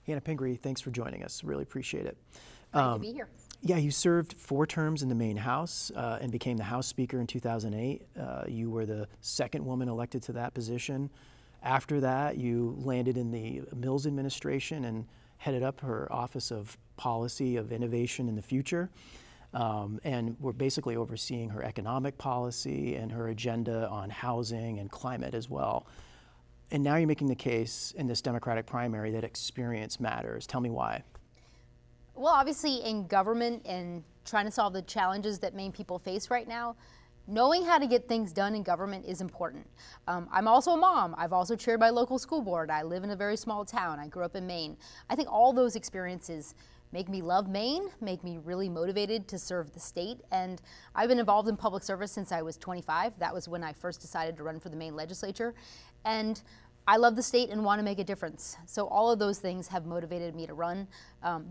Hannah Pingree, thanks for joining us. Really appreciate it. Great to be here. Yeah, you served 4 terms in the Maine House and became the House Speaker in 2008. You were the second woman elected to that position. After that, you landed in the Mills administration and headed up her Office of Policy of Innovation in the Future. And were basically overseeing her economic policy and her agenda on housing and climate as well. And now you're making the case in this Democratic primary that experience matters. Tell me why. Well, obviously in government and trying to solve the challenges that Maine people face right now, knowing how to get things done in government is important. I'm also a mom. I've also chaired my local school board. I live in a very small town. I grew up in Maine. I think all those experiences make me love Maine, make me really motivated to serve the state. And I've been involved in public service since I was 25. That was when I first decided to run for the Maine legislature. And I love the state and want to make a difference. So all of those things have motivated me to run.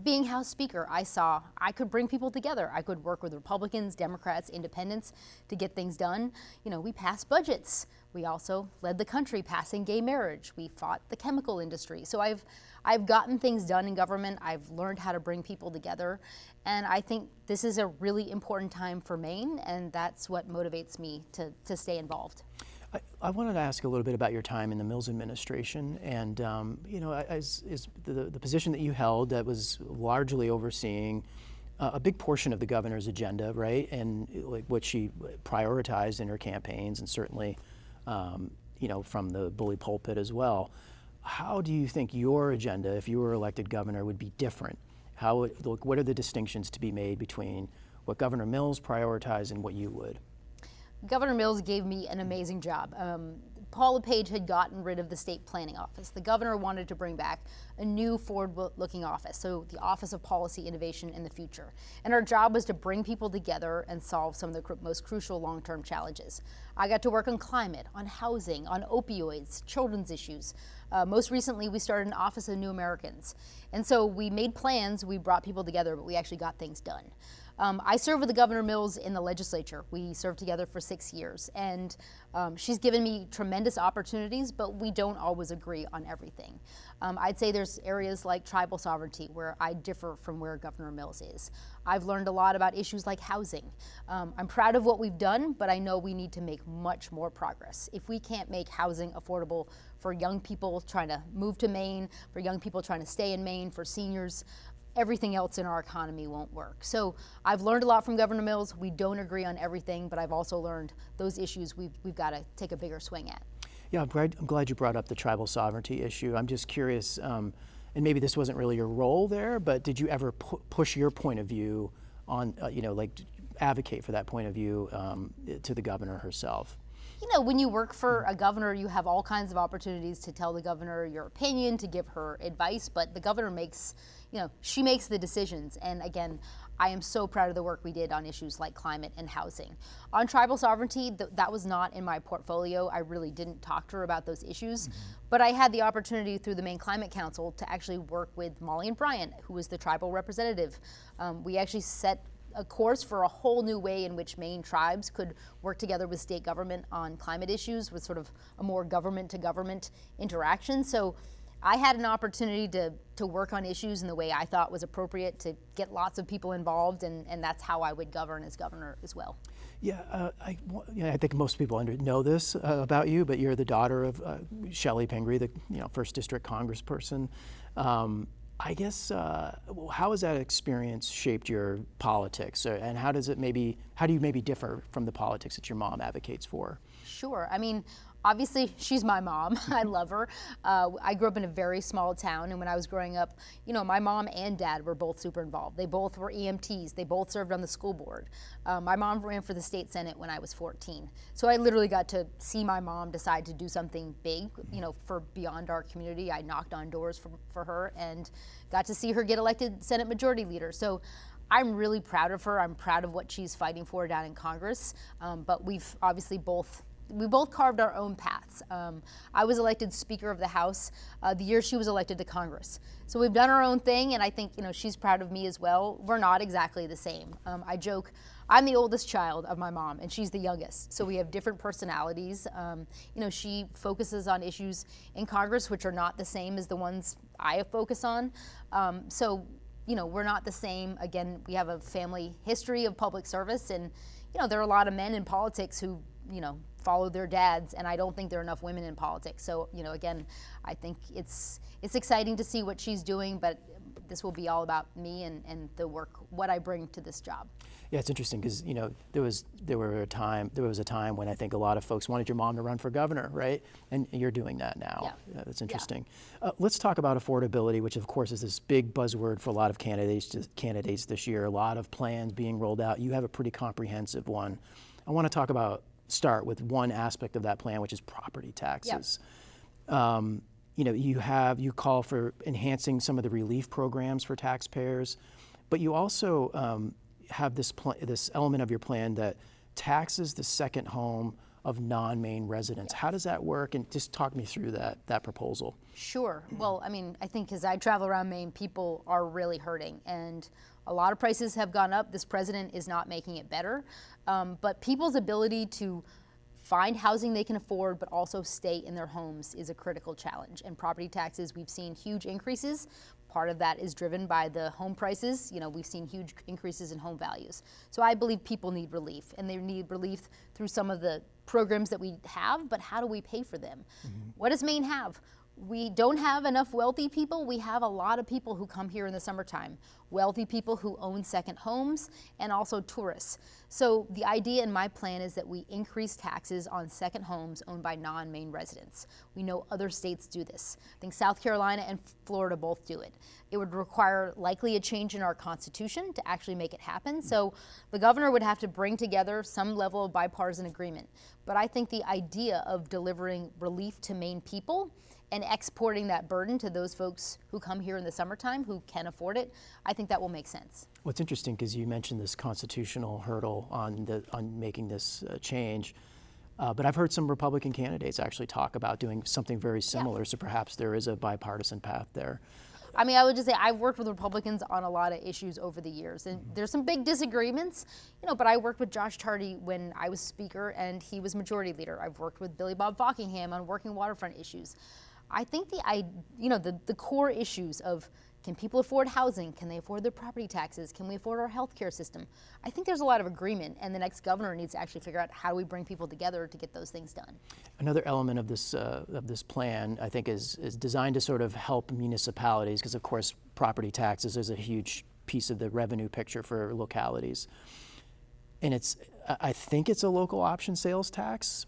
Being House Speaker, I saw I could bring people together. I could work with Republicans, Democrats, Independents to get things done. You know, we passed budgets. We also led the country passing gay marriage. We fought the chemical industry. So I've gotten things done in government. I've learned how to bring people together. And I think this is a really important time for Maine, and that's what motivates me to stay involved. I wanted to ask a little bit about your time in the Mills administration, and you know, as the position that you held that was largely overseeing a big portion of the governor's agenda, right, and like what she prioritized in her campaigns, and certainly, you know, from the bully pulpit as well. How do you think your agenda, if you were elected governor, would be different? What are the distinctions to be made between what Governor Mills prioritized and what you would? Governor Mills gave me an amazing job. Paul LePage had gotten rid of the state planning office. The governor wanted to bring back a new forward-looking office, so the Office of Policy Innovation in the Future. And our job was to bring people together and solve some of the most crucial long-term challenges. I got to work on climate, on housing, on opioids, children's issues. Most recently, we started an Office of New Americans. And so we made plans, we brought people together, but we actually got things done. I served with the Governor Mills in the legislature. We served together for 6 years, and she's given me tremendous opportunities, but we don't always agree on everything. I'd say there's areas like tribal sovereignty where I differ from where Governor Mills is. I've learned a lot about issues like housing. I'm proud of what we've done, but I know we need to make much more progress. If we can't make housing affordable for young people trying to move to Maine, for young people trying to stay in Maine, for seniors, everything else in our economy won't work. So I've learned a lot from Governor Mills. We don't agree on everything, but I've also learned those issues we've got to take a bigger swing at. Yeah, I'm glad you brought up the tribal sovereignty issue. I'm just curious, and maybe this wasn't really your role there, but did you ever push your point of view on, you know, like advocate for that point of view to the governor herself? You know, when you work for a governor, you have all kinds of opportunities to tell the governor your opinion, to give her advice, but the governor makes, you know, she makes the decisions. And again, I am so proud of the work we did on issues like climate and housing. On tribal sovereignty, that was not in my portfolio. I really didn't talk to her about those issues, but I had the opportunity through the Maine Climate Council to actually work with Molly and Bryant, who was the tribal representative. We actually set a course for a whole new way in which Maine tribes could work together with state government on climate issues with sort of a more government to government interaction. So I had an opportunity to work on issues in the way I thought was appropriate to get lots of people involved, and that's how I would govern as governor as well. Yeah, I think most people know this about you, but you're the daughter of Shelley Pingree, the first district congressperson. I guess, how has that experience shaped your politics, and how do you maybe differ from the politics that your mom advocates for? Sure. I mean, obviously, she's my mom. I love her. I grew up in a very small town, and when I was growing up, you know, my mom and dad were both super involved. They both were EMTs. They both served on the school board. My mom ran for the state senate when I was 14. So I literally got to see my mom decide to do something big, you know, for beyond our community. I knocked on doors for her and got to see her get elected Senate Majority Leader. So I'm really proud of her. I'm proud of what she's fighting for down in Congress. But we've obviously we both carved our own paths. I was elected Speaker of the House the year she was elected to Congress. So we've done our own thing, and I think, you know, she's proud of me as well. We're not exactly the same. I joke, I'm the oldest child of my mom, and she's the youngest. So we have different personalities. She focuses on issues in Congress which are not the same as the ones I focus on. We're not the same. Again, we have a family history of public service, and there are a lot of men in politics who follow their dads, and I don't think there are enough women in politics. So again, I think it's exciting to see what she's doing, but this will be all about me and the work, what I bring to this job. Yeah, it's interesting because there was a time when I think a lot of folks wanted your mom to run for governor, right? And you're doing that now. Yeah. That's interesting. Yeah. Let's talk about affordability, which of course is this big buzzword for a lot of candidates this year. A lot of plans being rolled out. You have a pretty comprehensive one. I want to start with one aspect of that plan, which is property taxes. Yeah. You call for enhancing some of the relief programs for taxpayers, but you also have this element of your plan that taxes the second home of non-Maine residents. How does that work? And just talk me through that proposal. Sure. Well, I think as I travel around Maine, people are really hurting, and a lot of prices have gone up. This president is not making it better, but people's ability to find housing they can afford but also stay in their homes is a critical challenge. And property taxes, we've seen huge increases. Part of that is driven by the home prices. We've seen huge increases in home values. So I believe people need relief, and they need relief through some of the programs that we have, but how do we pay for them? Mm-hmm. What does Maine have? We don't have enough wealthy people. We have a lot of people who come here in the summertime, wealthy people who own second homes, and also tourists. So the idea in my plan is that we increase taxes on second homes owned by non-Maine residents. We know other states do this. I think South Carolina and Florida both do it. It would require likely a change in our Constitution to actually make it happen. So the governor would have to bring together some level of bipartisan agreement. But I think the idea of delivering relief to Maine people and exporting that burden to those folks who come here in the summertime who can afford it, I think that will make sense. Well, it's interesting because you mentioned this constitutional hurdle on making this change, but I've heard some Republican candidates actually talk about doing something very similar, yeah. So perhaps there is a bipartisan path there. I would just say I've worked with Republicans on a lot of issues over the years, and there's some big disagreements, but I worked with Josh Tardy when I was Speaker and he was Majority Leader. I've worked with Billy Bob Fockingham on working waterfront issues. I think the core issues of, can people afford housing? Can they afford their property taxes? Can we afford our healthcare system? I think there's a lot of agreement, and the next governor needs to actually figure out how do we bring people together to get those things done. Another element of this plan, I think, is designed to sort of help municipalities, because of course property taxes is a huge piece of the revenue picture for localities, and I think it's a local option sales tax.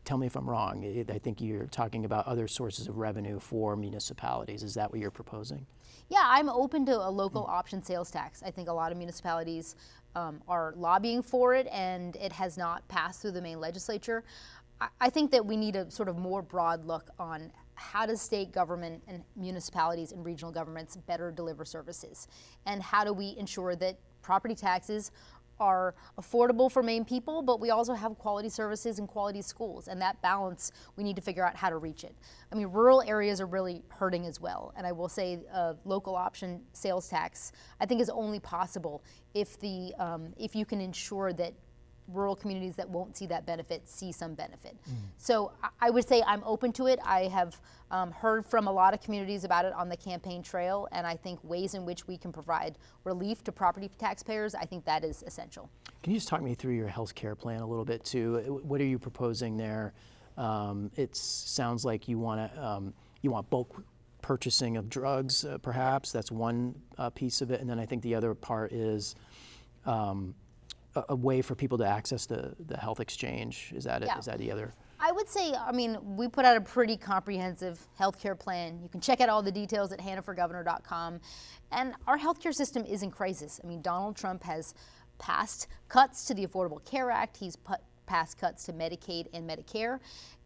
Tell me if I'm wrong. I think you're talking about other sources of revenue for municipalities. Is that what you're proposing? Yeah, I'm open to a local option sales tax. I think a lot of municipalities are lobbying for it, and it has not passed through the Maine legislature. I think that we need a sort of more broad look on how does state government and municipalities and regional governments better deliver services, and how do we ensure that property taxes are affordable for Maine people, but we also have quality services and quality schools, and that balance, we need to figure out how to reach it. Rural areas are really hurting as well, and I will say local option sales tax, I think, is only possible if you can ensure that rural communities that won't see that benefit see some benefit. So I would say I'm open to it. I have heard from a lot of communities about it on the campaign trail, and I think ways in which we can provide relief to property taxpayers, I think that is essential. Can you just talk me through your health care plan a little bit too? What are you proposing there? It sounds like you want bulk purchasing of drugs, perhaps. That's one piece of it, and then I think the other part is a way for people to access the health exchange. Is that it? Yeah. Is that the other? I would say, we put out a pretty comprehensive healthcare plan. You can check out all the details at hannahforgovernor.com. And our healthcare system is in crisis. Donald Trump has passed cuts to the Affordable Care Act. He's passed cuts to Medicaid and Medicare.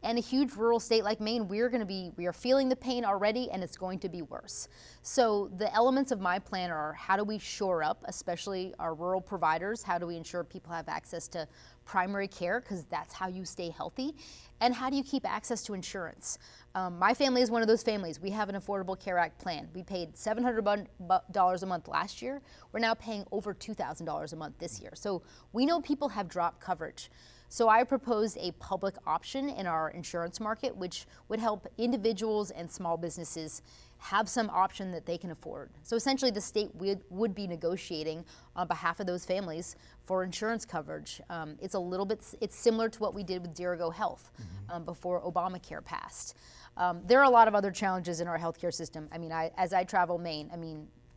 And a huge rural state like Maine, we are feeling the pain already, and it's going to be worse. So the elements of my plan are, how do we shore up, especially our rural providers? How do we ensure people have access to primary care, because that's how you stay healthy, and how do you keep access to insurance? My family is one of those families. We have an Affordable Care Act plan. We paid $700 a month last year. We're now paying over $2,000 a month this year. So we know people have dropped coverage. So I proposed a public option in our insurance market, which would help individuals and small businesses have some option that they can afford. So essentially the state would be negotiating on behalf of those families for insurance coverage. It's similar to what we did with Dirigo Health before Obamacare passed. There are a lot of other challenges in our healthcare system. I mean, as I travel Maine,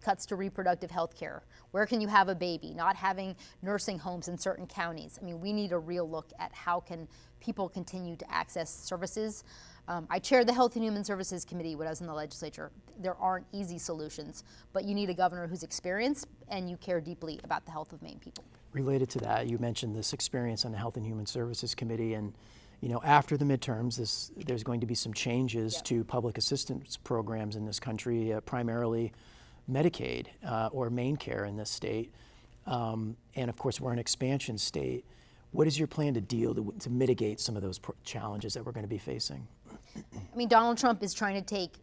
cuts to reproductive health care. Where can you have a baby? Not having nursing homes in certain counties. We need a real look at how can people continue to access services. I chaired the Health and Human Services Committee when I was in the legislature. There aren't easy solutions, but you need a governor who's experienced and you care deeply about the health of Maine people. Related to that, you mentioned this experience on the Health and Human Services Committee, and after the midterms, there's going to be some changes to public assistance programs in this country, primarily Medicaid or Maine Care in this state, and of course we're an expansion state. What is your plan to mitigate some of those challenges that we're going to be facing? Donald Trump is trying to take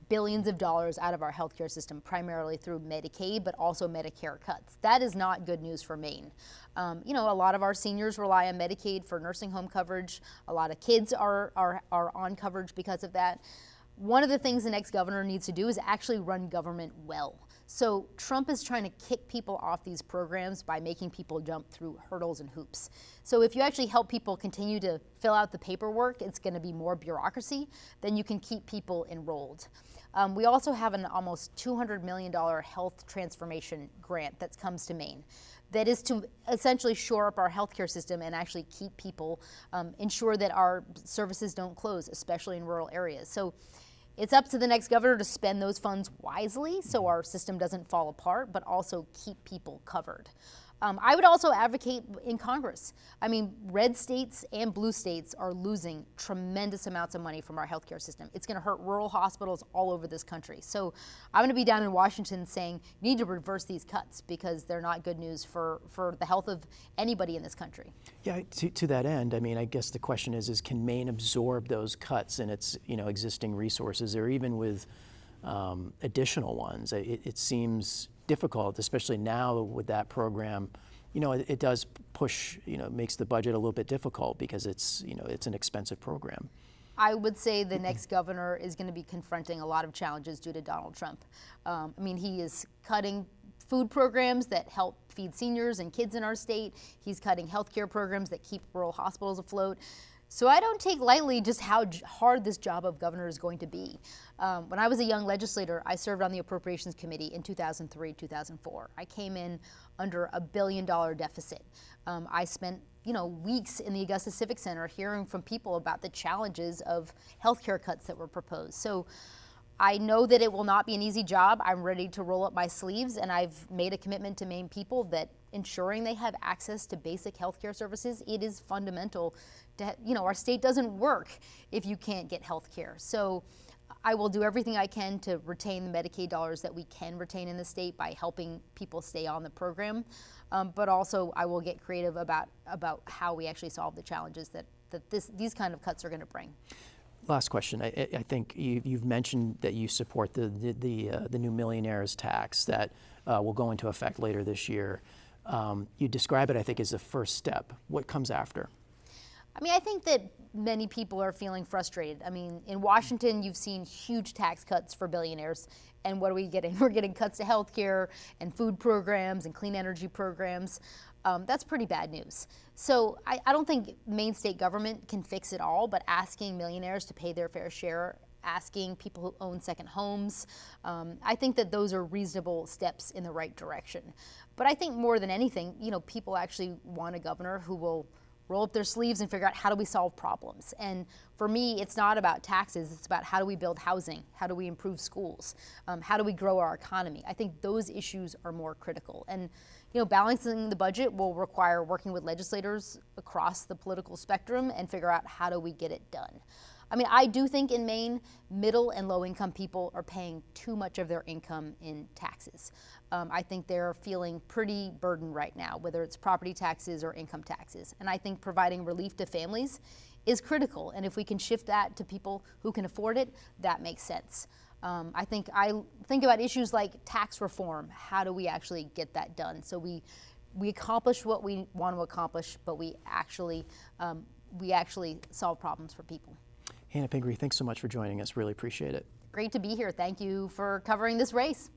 billions of dollars out of our healthcare system, primarily through Medicaid, but also Medicare cuts. That is not good news for Maine. A lot of our seniors rely on Medicaid for nursing home coverage. A lot of kids are on coverage because of that. One of the things the next governor needs to do is actually run government well. So Trump is trying to kick people off these programs by making people jump through hurdles and hoops. So if you actually help people continue to fill out the paperwork, it's going to be more bureaucracy, then you can keep people enrolled. We also have an almost $200 million health transformation grant that comes to Maine. That is to essentially shore up our healthcare system and actually keep people, ensure that our services don't close, especially in rural areas. So it's up to the next governor to spend those funds wisely so our system doesn't fall apart, but also keep people covered. I would also advocate in Congress. Red states and blue states are losing tremendous amounts of money from our healthcare system. It's going to hurt rural hospitals all over this country. So I'm going to be down in Washington saying you need to reverse these cuts because they're not good news for the health of anybody in this country. Yeah, to that end, I guess the question is can Maine absorb those cuts in its existing resources, or even with additional ones? It seems difficult, especially now with that program. It does push, makes the budget a little bit difficult because it's an expensive program. I would say the next governor is going to be confronting a lot of challenges due to Donald Trump. He is cutting food programs that help feed seniors and kids in our state. He's cutting healthcare programs that keep rural hospitals afloat. So I don't take lightly just how hard this job of governor is going to be. When I was a young legislator, I served on the Appropriations Committee in 2003, 2004. I came in under $1 billion deficit. I spent weeks in the Augusta Civic Center hearing from people about the challenges of healthcare cuts that were proposed. So I know that it will not be an easy job. I'm ready to roll up my sleeves, and I've made a commitment to Maine people that ensuring they have access to basic healthcare services, it is fundamental. Our state doesn't work if you can't get healthcare. So I will do everything I can to retain the Medicaid dollars that we can retain in the state by helping people stay on the program. But also I will get creative about how we actually solve the challenges that these kind of cuts are going to bring. Last question. I think you've mentioned that you support the new millionaires tax that will go into effect later this year. You describe it, I think, as the first step. What comes after? I think that many people are feeling frustrated. In Washington, you've seen huge tax cuts for billionaires. And what are we getting? We're getting cuts to healthcare and food programs and clean energy programs. That's pretty bad news. So I don't think Maine state government can fix it all, but asking millionaires to pay their fair share, asking people who own second homes, I think that those are reasonable steps in the right direction. But I think more than anything, people actually want a governor who will roll up their sleeves and figure out how do we solve problems. And for me, it's not about taxes, it's about how do we build housing, how do we improve schools, how do we grow our economy. I think those issues are more critical. And balancing the budget will require working with legislators across the political spectrum and figure out how do we get it done. I mean, I do think in Maine, middle and low income people are paying too much of their income in taxes. I think they're feeling pretty burdened right now, whether it's property taxes or income taxes. And I think providing relief to families is critical. And if we can shift that to people who can afford it, that makes sense. I think about issues like tax reform. How do we actually get that done? So we accomplish what we want to accomplish, but we actually solve problems for people. Hannah Pingree, thanks so much for joining us. Really appreciate it. Great to be here. Thank you for covering this race.